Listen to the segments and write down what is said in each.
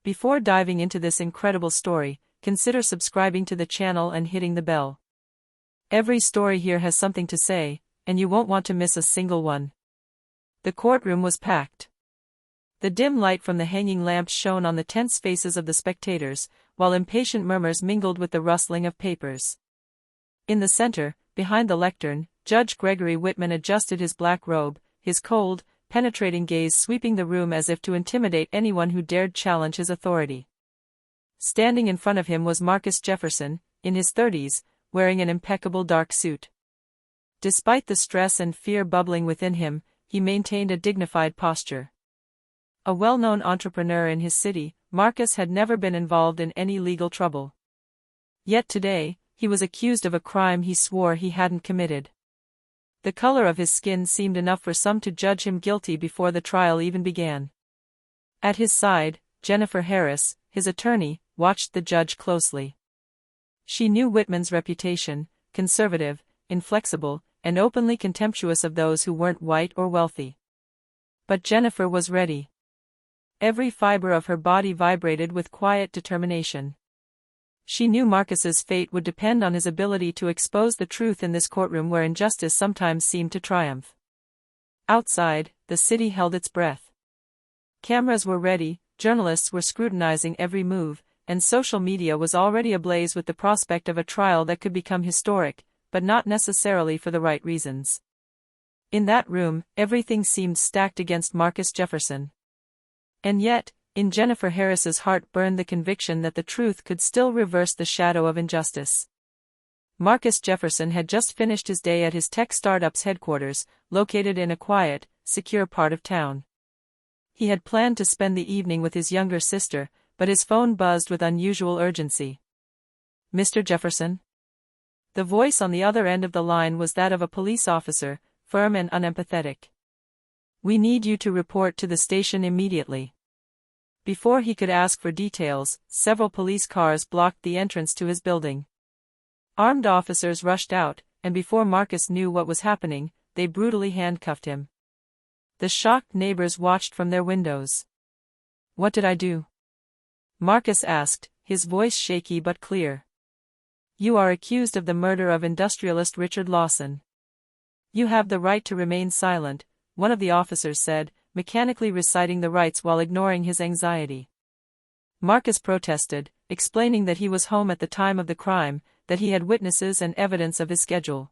Before diving into this incredible story, consider subscribing to the channel and hitting the bell. Every story here has something to say, and you won't want to miss a single one. The courtroom was packed. The dim light from the hanging lamps shone on the tense faces of the spectators, while impatient murmurs mingled with the rustling of papers. In the center, behind the lectern, Judge Gregory Whitman adjusted his black robe, his cold, penetrating gaze sweeping the room as if to intimidate anyone who dared challenge his authority. Standing in front of him was Marcus Jefferson, in his 30s, wearing an impeccable dark suit. Despite the stress and fear bubbling within him, he maintained a dignified posture. A well-known entrepreneur in his city, Marcus had never been involved in any legal trouble. Yet today, he was accused of a crime he swore he hadn't committed. The color of his skin seemed enough for some to judge him guilty before the trial even began. At his side, Jennifer Harris, his attorney, watched the judge closely. She knew Whitman's reputation: conservative, inflexible, and openly contemptuous of those who weren't white or wealthy. But Jennifer was ready. Every fiber of her body vibrated with quiet determination. She knew Marcus's fate would depend on his ability to expose the truth in this courtroom where injustice sometimes seemed to triumph. Outside, the city held its breath. Cameras were ready, journalists were scrutinizing every move, and social media was already ablaze with the prospect of a trial that could become historic, but not necessarily for the right reasons. In that room, everything seemed stacked against Marcus Jefferson. And yet, in Jennifer Harris's heart burned the conviction that the truth could still reverse the shadow of injustice. Marcus Jefferson had just finished his day at his tech startup's headquarters, located in a quiet, secure part of town. He had planned to spend the evening with his younger sister, but his phone buzzed with unusual urgency. "Mr. Jefferson?" The voice on the other end of the line was that of a police officer, firm and unempathetic. "We need you to report to the station immediately." Before he could ask for details, several police cars blocked the entrance to his building. Armed officers rushed out, and before Marcus knew what was happening, they brutally handcuffed him. The shocked neighbors watched from their windows. "What did I do?" Marcus asked, his voice shaky but clear. "You are accused of the murder of industrialist Richard Lawson." "You have the right to remain silent," one of the officers said, mechanically reciting the rights while ignoring his anxiety. Marcus protested, explaining that he was home at the time of the crime, that he had witnesses and evidence of his schedule.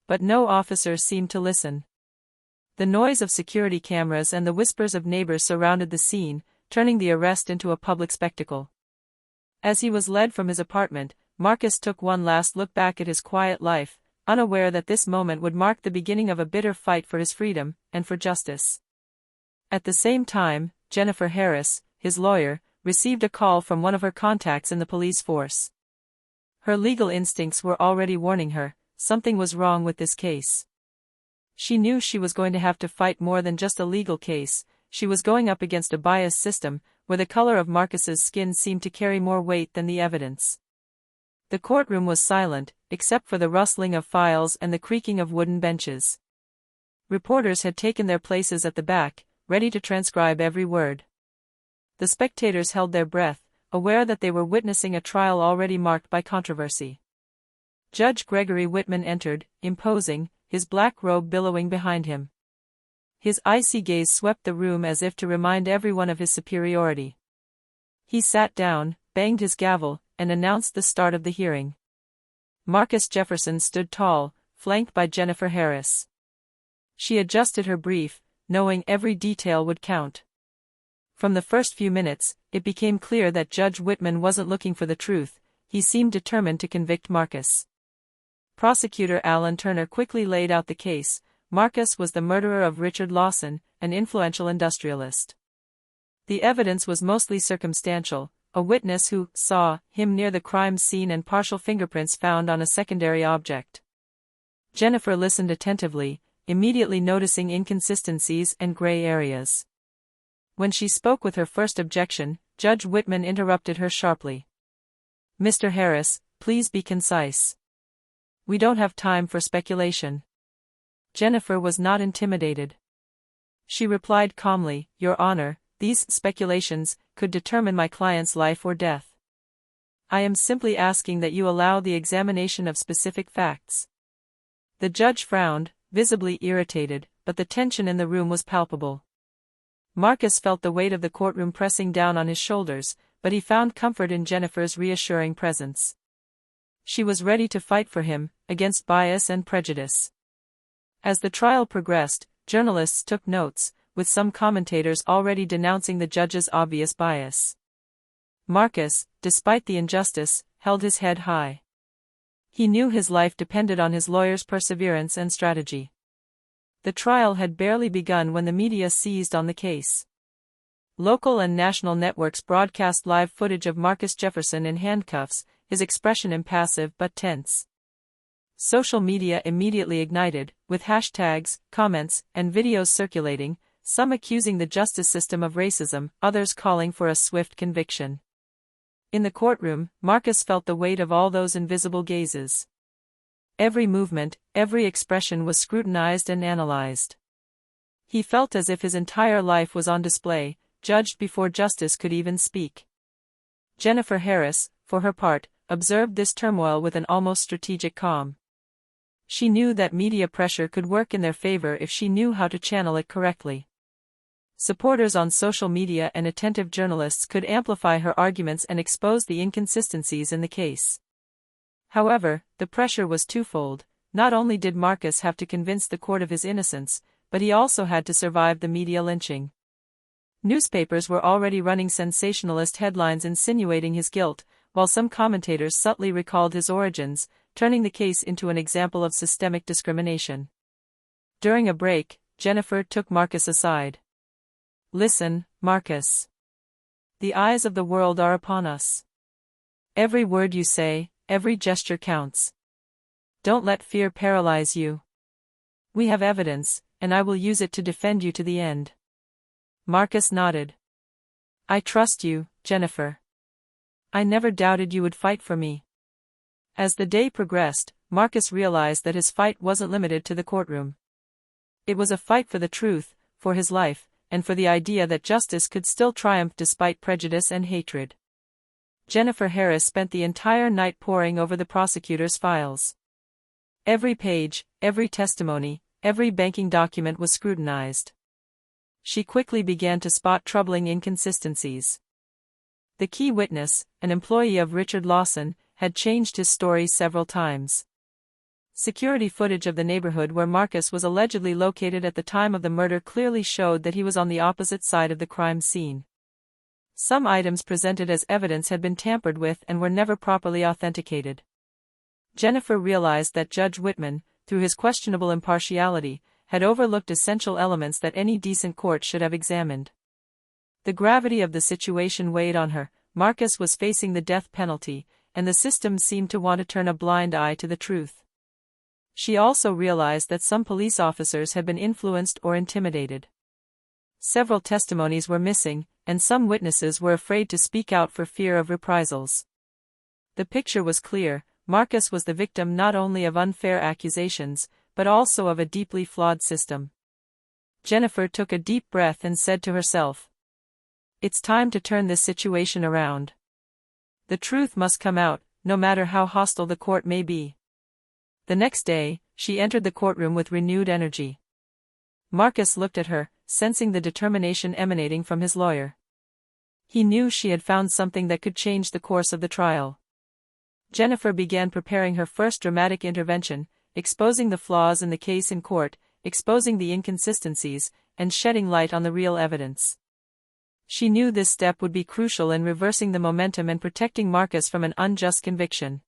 But no officer seemed to listen. The noise of security cameras and the whispers of neighbors surrounded the scene, turning the arrest into a public spectacle. As he was led from his apartment, Marcus took one last look back at his quiet life, unaware that this moment would mark the beginning of a bitter fight for his freedom and for justice. At the same time, Jennifer Harris, his lawyer, received a call from one of her contacts in the police force. Her legal instincts were already warning her, something was wrong with this case. She knew she was going to have to fight more than just a legal case. She was going up against a biased system, where the color of Marcus's skin seemed to carry more weight than the evidence. The courtroom was silent, except for the rustling of files and the creaking of wooden benches. Reporters had taken their places at the back, ready to transcribe every word. The spectators held their breath, aware that they were witnessing a trial already marked by controversy. Judge Gregory Whitman entered, imposing, his black robe billowing behind him. His icy gaze swept the room as if to remind everyone of his superiority. He sat down, banged his gavel, and announced the start of the hearing. Marcus Jefferson stood tall, flanked by Jennifer Harris. She adjusted her brief, knowing every detail would count. From the first few minutes, it became clear that Judge Whitman wasn't looking for the truth. He seemed determined to convict Marcus. Prosecutor Alan Turner quickly laid out the case. Marcus was the murderer of Richard Lawson, an influential industrialist. The evidence was mostly circumstantial: a witness who saw him near the crime scene and partial fingerprints found on a secondary object. Jennifer listened attentively, immediately noticing inconsistencies and gray areas. When she spoke with her first objection, Judge Whitman interrupted her sharply. "Mr. Harris, please be concise. We don't have time for speculation." Jennifer was not intimidated. She replied calmly, "Your Honor, these speculations could determine my client's life or death. I am simply asking that you allow the examination of specific facts." The judge frowned, visibly irritated, but the tension in the room was palpable. Marcus felt the weight of the courtroom pressing down on his shoulders, but he found comfort in Jennifer's reassuring presence. She was ready to fight for him, against bias and prejudice. As the trial progressed, journalists took notes, with some commentators already denouncing the judge's obvious bias. Marcus, despite the injustice, held his head high. He knew his life depended on his lawyer's perseverance and strategy. The trial had barely begun when the media seized on the case. Local and national networks broadcast live footage of Marcus Jefferson in handcuffs, his expression impassive but tense. Social media immediately ignited, with hashtags, comments, and videos circulating, some accusing the justice system of racism, others calling for a swift conviction. In the courtroom, Marcus felt the weight of all those invisible gazes. Every movement, every expression was scrutinized and analyzed. He felt as if his entire life was on display, judged before justice could even speak. Jennifer Harris, for her part, observed this turmoil with an almost strategic calm. She knew that media pressure could work in their favor if she knew how to channel it correctly. Supporters on social media and attentive journalists could amplify her arguments and expose the inconsistencies in the case. However, the pressure was twofold. Not only did Marcus have to convince the court of his innocence, but he also had to survive the media lynching. Newspapers were already running sensationalist headlines insinuating his guilt, while some commentators subtly recalled his origins, turning the case into an example of systemic discrimination. During a break, Jennifer took Marcus aside. "Listen, Marcus. The eyes of the world are upon us. Every word you say, every gesture counts. Don't let fear paralyze you. We have evidence, and I will use it to defend you to the end." Marcus nodded. "I trust you, Jennifer. I never doubted you would fight for me." As the day progressed, Marcus realized that his fight wasn't limited to the courtroom. It was a fight for the truth, for his life, and for the idea that justice could still triumph despite prejudice and hatred. Jennifer Harris spent the entire night poring over the prosecutor's files. Every page, every testimony, every banking document was scrutinized. She quickly began to spot troubling inconsistencies. The key witness, an employee of Richard Lawson, had changed his story several times. Security footage of the neighborhood where Marcus was allegedly located at the time of the murder clearly showed that he was on the opposite side of the crime scene. Some items presented as evidence had been tampered with and were never properly authenticated. Jennifer realized that Judge Whitman, through his questionable impartiality, had overlooked essential elements that any decent court should have examined. The gravity of the situation weighed on her. Marcus was facing the death penalty, and the system seemed to want to turn a blind eye to the truth. She also realized that some police officers had been influenced or intimidated. Several testimonies were missing, and some witnesses were afraid to speak out for fear of reprisals. The picture was clear. Marcus was the victim not only of unfair accusations, but also of a deeply flawed system. Jennifer took a deep breath and said to herself, "It's time to turn this situation around. The truth must come out, no matter how hostile the court may be." The next day, she entered the courtroom with renewed energy. Marcus looked at her, sensing the determination emanating from his lawyer. He knew she had found something that could change the course of the trial. Jennifer began preparing her first dramatic intervention, exposing the flaws in the case in court, exposing the inconsistencies, and shedding light on the real evidence. She knew this step would be crucial in reversing the momentum and protecting Marcus from an unjust conviction.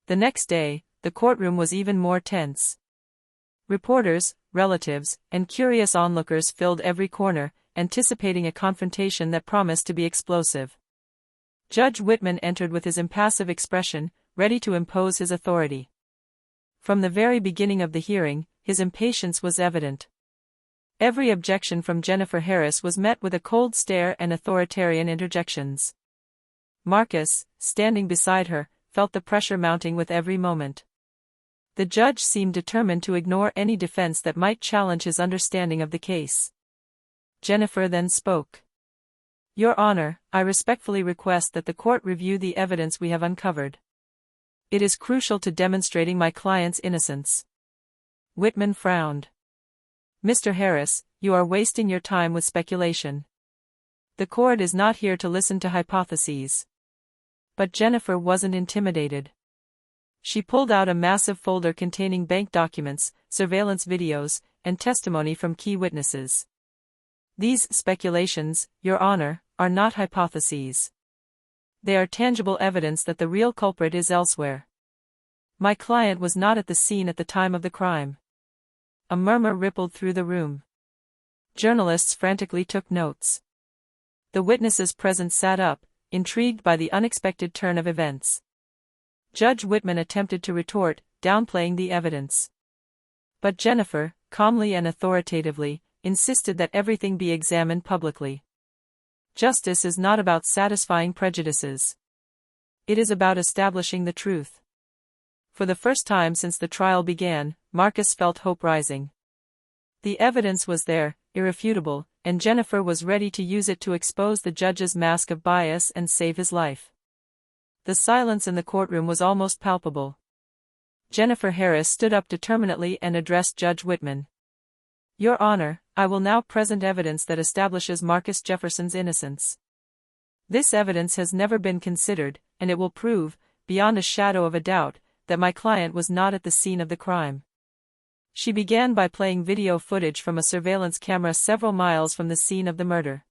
The next day, the courtroom was even more tense. Reporters, relatives, and curious onlookers filled every corner, anticipating a confrontation that promised to be explosive. Judge Whitman entered with his impassive expression, ready to impose his authority. From the very beginning of the hearing, his impatience was evident. Every objection from Jennifer Harris was met with a cold stare and authoritarian interjections. Marcus, standing beside her, felt the pressure mounting with every moment. The judge seemed determined to ignore any defense that might challenge his understanding of the case. Jennifer then spoke. Your Honor, I respectfully request that the court review the evidence we have uncovered. It is crucial to demonstrating my client's innocence. Whitman frowned. Mr. Harris, you are wasting your time with speculation. The court is not here to listen to hypotheses. But Jennifer wasn't intimidated. She pulled out a massive folder containing bank documents, surveillance videos, and testimony from key witnesses. These speculations, Your Honor, are not hypotheses. They are tangible evidence that the real culprit is elsewhere. My client was not at the scene at the time of the crime. A murmur rippled through the room. Journalists frantically took notes. The witnesses present sat up, intrigued by the unexpected turn of events. Judge Whitman attempted to retort, downplaying the evidence. But Jennifer, calmly and authoritatively, insisted that everything be examined publicly. Justice is not about satisfying prejudices. It is about establishing the truth. For the first time since the trial began, Marcus felt hope rising. The evidence was there, irrefutable, and Jennifer was ready to use it to expose the judge's mask of bias and save his life. The silence in the courtroom was almost palpable. Jennifer Harris stood up determinedly and addressed Judge Whitman. Your Honor, I will now present evidence that establishes Marcus Jefferson's innocence. This evidence has never been considered, and it will prove, beyond a shadow of a doubt, that my client was not at the scene of the crime. She began by playing video footage from a surveillance camera several miles from the scene of the murder.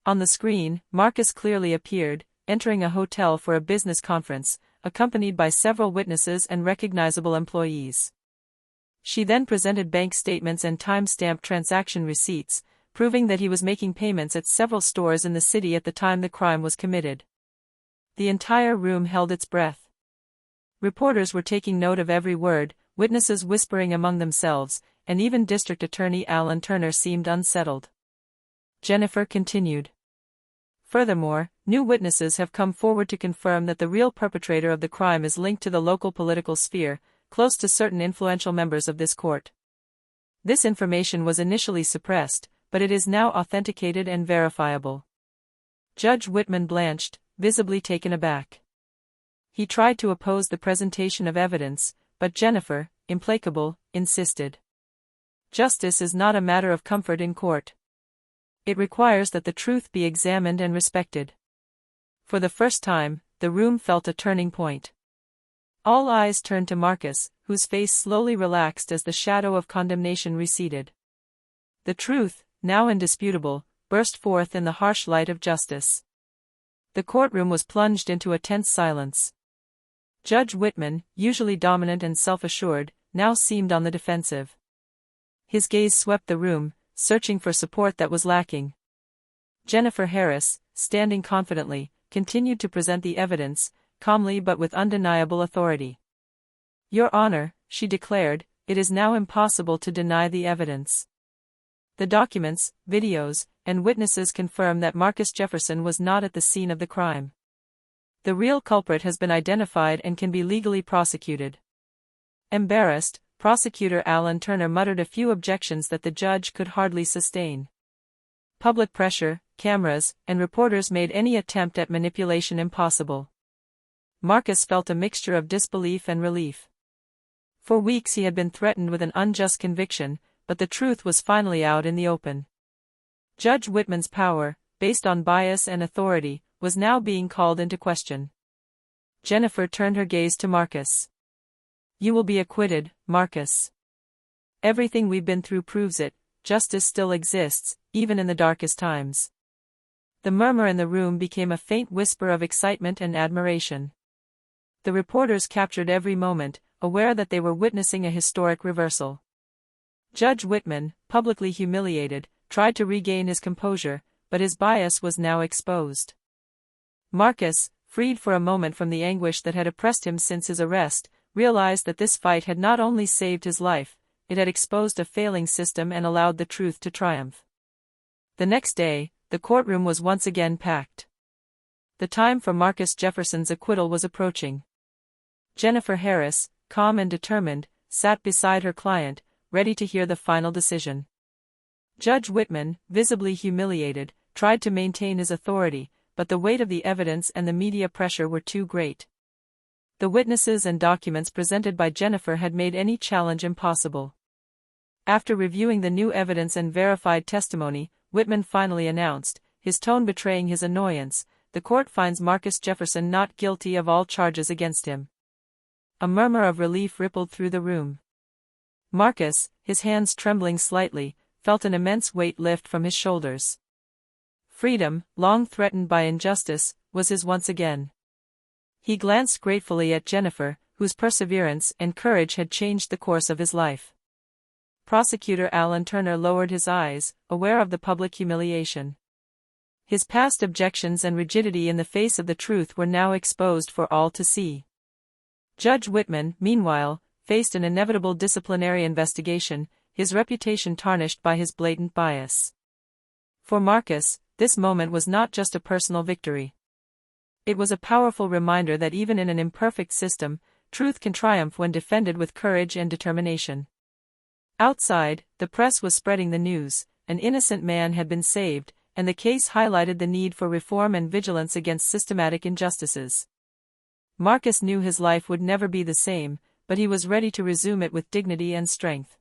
On the screen, Marcus clearly appeared, entering a hotel for a business conference, accompanied by several witnesses and recognizable employees. She then presented bank statements and time-stamped transaction receipts, proving that he was making payments at several stores in the city at the time the crime was committed. The entire room held its breath. Reporters were taking note of every word, witnesses whispering among themselves, and even District Attorney Alan Turner seemed unsettled. Jennifer continued. Furthermore, new witnesses have come forward to confirm that the real perpetrator of the crime is linked to the local political sphere, close to certain influential members of this court. This information was initially suppressed, but it is now authenticated and verifiable. Judge Whitman blanched, visibly taken aback. He tried to oppose the presentation of evidence, but Jennifer, implacable, insisted. Justice is not a matter of comfort in court. It requires that the truth be examined and respected. For the first time, the room felt a turning point. All eyes turned to Marcus, whose face slowly relaxed as the shadow of condemnation receded. The truth, now indisputable, burst forth in the harsh light of justice. The courtroom was plunged into a tense silence. Judge Whitman, usually dominant and self-assured, now seemed on the defensive. His gaze swept the room, searching for support that was lacking. Jennifer Harris, standing confidently, continued to present the evidence, calmly but with undeniable authority. Your Honor, she declared, it is now impossible to deny the evidence. The documents, videos, and witnesses confirm that Marcus Jefferson was not at the scene of the crime. The real culprit has been identified and can be legally prosecuted. Embarrassed, Prosecutor Alan Turner muttered a few objections that the judge could hardly sustain. Public pressure, cameras, and reporters made any attempt at manipulation impossible. Marcus felt a mixture of disbelief and relief. For weeks he had been threatened with an unjust conviction, but the truth was finally out in the open. Judge Whitman's power, based on bias and authority, was now being called into question. Jennifer turned her gaze to Marcus. You will be acquitted, Marcus. Everything we've been through proves it, justice still exists, even in the darkest times. The murmur in the room became a faint whisper of excitement and admiration. The reporters captured every moment, aware that they were witnessing a historic reversal. Judge Whitman, publicly humiliated, tried to regain his composure, but his bias was now exposed. Marcus, freed for a moment from the anguish that had oppressed him since his arrest, realized that this fight had not only saved his life, it had exposed a failing system and allowed the truth to triumph. The next day, the courtroom was once again packed. The time for Marcus Jefferson's acquittal was approaching. Jennifer Harris, calm and determined, sat beside her client, ready to hear the final decision. Judge Whitman, visibly humiliated, tried to maintain his authority, but the weight of the evidence and the media pressure were too great. The witnesses and documents presented by Jennifer had made any challenge impossible. After reviewing the new evidence and verified testimony, Whitman finally announced, his tone betraying his annoyance, "The court finds Marcus Jefferson not guilty of all charges against him." A murmur of relief rippled through the room. Marcus, his hands trembling slightly, felt an immense weight lift from his shoulders. Freedom, long threatened by injustice, was his once again. He glanced gratefully at Jennifer, whose perseverance and courage had changed the course of his life. Prosecutor Alan Turner lowered his eyes, aware of the public humiliation. His past objections and rigidity in the face of the truth were now exposed for all to see. Judge Whitman, meanwhile, faced an inevitable disciplinary investigation, his reputation tarnished by his blatant bias. For Marcus, this moment was not just a personal victory. It was a powerful reminder that even in an imperfect system, truth can triumph when defended with courage and determination. Outside, the press was spreading the news: an innocent man had been saved, and the case highlighted the need for reform and vigilance against systematic injustices. Marcus knew his life would never be the same, but he was ready to resume it with dignity and strength.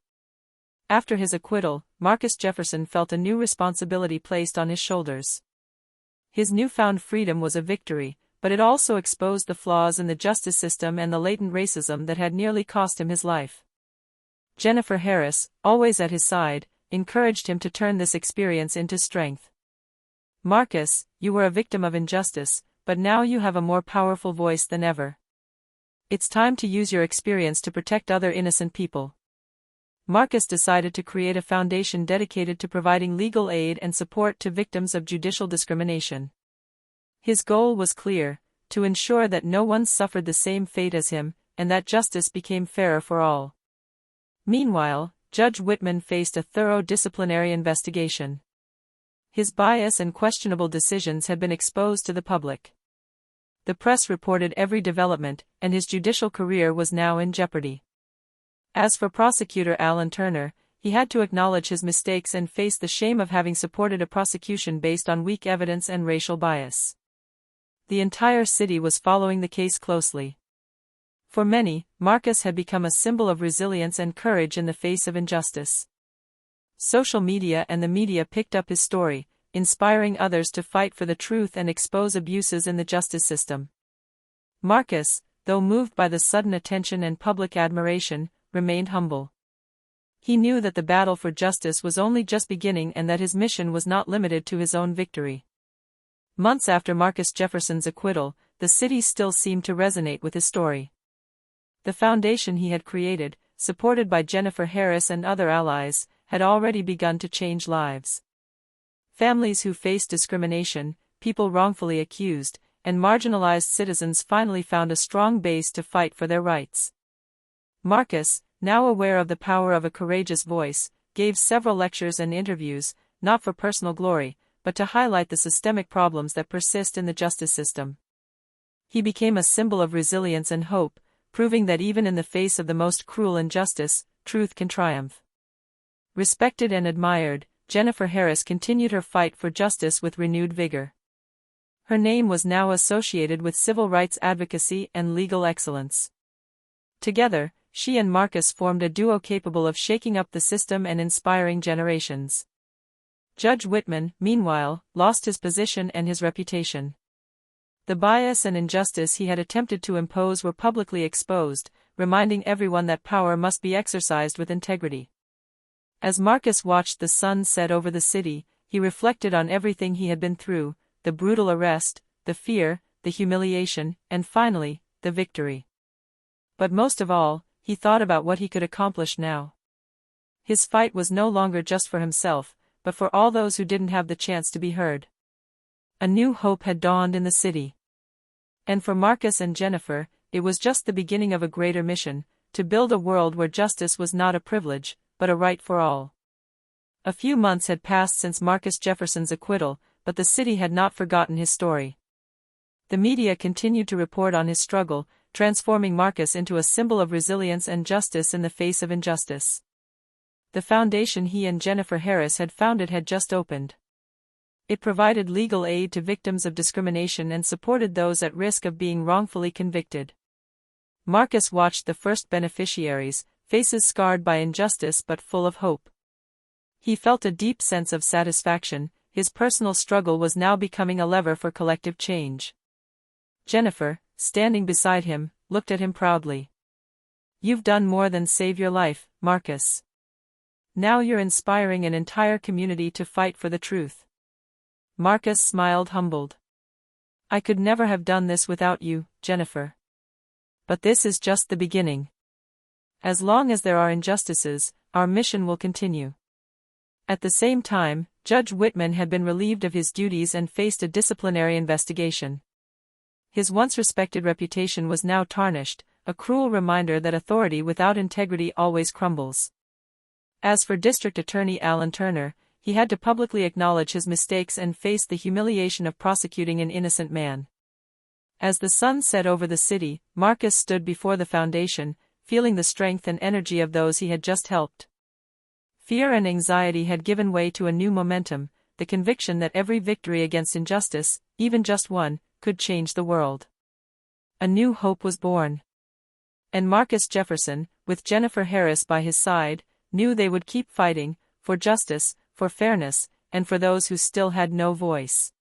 After his acquittal, Marcus Jefferson felt a new responsibility placed on his shoulders. His newfound freedom was a victory, but it also exposed the flaws in the justice system and the latent racism that had nearly cost him his life. Jennifer Harris, always at his side, encouraged him to turn this experience into strength. "Marcus, you were a victim of injustice, but now you have a more powerful voice than ever. It's time to use your experience to protect other innocent people." Marcus decided to create a foundation dedicated to providing legal aid and support to victims of judicial discrimination. His goal was clear: to ensure that no one suffered the same fate as him, and that justice became fairer for all. Meanwhile, Judge Whitman faced a thorough disciplinary investigation. His bias and questionable decisions had been exposed to the public. The press reported every development, and his judicial career was now in jeopardy. As for prosecutor Alan Turner, he had to acknowledge his mistakes and face the shame of having supported a prosecution based on weak evidence and racial bias. The entire city was following the case closely. For many, Marcus had become a symbol of resilience and courage in the face of injustice. Social media and the media picked up his story, inspiring others to fight for the truth and expose abuses in the justice system. Marcus, though moved by the sudden attention and public admiration, remained humble. He knew that the battle for justice was only just beginning and that his mission was not limited to his own victory. Months after Marcus Jefferson's acquittal, the city still seemed to resonate with his story. The foundation he had created, supported by Jennifer Harris and other allies, had already begun to change lives. Families who faced discrimination, people wrongfully accused, and marginalized citizens finally found a strong base to fight for their rights. Marcus, now aware of the power of a courageous voice, gave several lectures and interviews, not for personal glory, but to highlight the systemic problems that persist in the justice system. He became a symbol of resilience and hope, proving that even in the face of the most cruel injustice, truth can triumph. Respected and admired, Jennifer Harris continued her fight for justice with renewed vigor. Her name was now associated with civil rights advocacy and legal excellence. Together, she and Marcus formed a duo capable of shaking up the system and inspiring generations. Judge Whitman, meanwhile, lost his position and his reputation. The bias and injustice he had attempted to impose were publicly exposed, reminding everyone that power must be exercised with integrity. As Marcus watched the sun set over the city, he reflected on everything he had been through: the brutal arrest, the fear, the humiliation, and finally, the victory. But most of all, he thought about what he could accomplish now. His fight was no longer just for himself, but for all those who didn't have the chance to be heard. A new hope had dawned in the city. And for Marcus and Jennifer, it was just the beginning of a greater mission: to build a world where justice was not a privilege, but a right for all. A few months had passed since Marcus Jefferson's acquittal, but the city had not forgotten his story. The media continued to report on his struggle, transforming Marcus into a symbol of resilience and justice in the face of injustice. The foundation he and Jennifer Harris had founded had just opened. It provided legal aid to victims of discrimination and supported those at risk of being wrongfully convicted. Marcus watched the first beneficiaries, faces scarred by injustice but full of hope. He felt a deep sense of satisfaction. His personal struggle was now becoming a lever for collective change. Jennifer, standing beside him, looked at him proudly. "You've done more than save your life, Marcus. Now you're inspiring an entire community to fight for the truth." Marcus smiled, humbled. "I could never have done this without you, Jennifer. But this is just the beginning. As long as there are injustices, our mission will continue." At the same time, Judge Whitman had been relieved of his duties and faced a disciplinary investigation. His once respected reputation was now tarnished, a cruel reminder that authority without integrity always crumbles. As for District Attorney Alan Turner, he had to publicly acknowledge his mistakes and face the humiliation of prosecuting an innocent man. As the sun set over the city, Marcus stood before the foundation, feeling the strength and energy of those he had just helped. Fear and anxiety had given way to a new momentum, the conviction that every victory against injustice, even just one, could change the world. A new hope was born. And Marcus Jefferson, with Jennifer Harris by his side, knew they would keep fighting, for justice, for fairness, and for those who still had no voice.